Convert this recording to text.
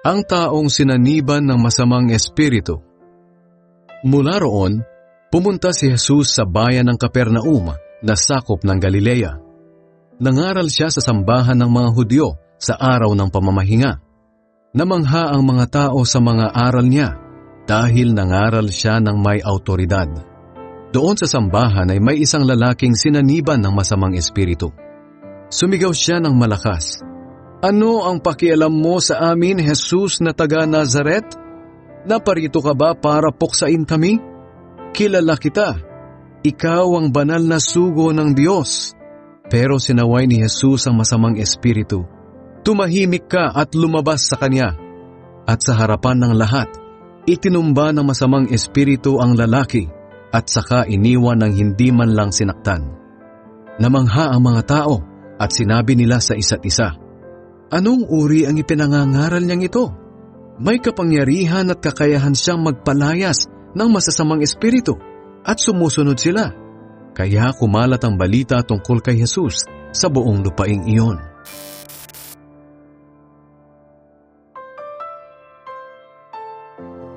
ang taong sinaniban ng masamang espiritu. Mula roon, pumunta si Jesus sa bayan ng Capernaum na sakop ng Galilea. Nangaral siya sa sambahan ng mga Hudyo sa araw ng pamamahinga. Namangha ang mga tao sa mga aral niya dahil nangaral siya ng may autoridad. Doon sa sambahan ay may isang lalaking sinaniban ng masamang espiritu. Sumigaw siya ng malakas, "Ano ang pakialam mo sa amin, Jesus na taga Nazaret? Naparito ka ba para puksain kami? Kilala kita. Ikaw ang banal na sugo ng Diyos." Pero sinaway ni Jesus ang masamang espiritu. "Tumahimik ka at lumabas sa kanya." At sa harapan ng lahat, itinumba ng masamang espiritu ang lalaki at saka iniwan ng hindi man lang sinaktan. Namangha ang mga tao at sinabi nila sa isa't isa, "Anong uri ang ipinangangaral niyang ito? May kapangyarihan at kakayahan siyang magpalayas ng masasamang espiritu," at sumusunod sila. Kaya kumalat ang balita tungkol kay Jesus sa buong lupaing iyon.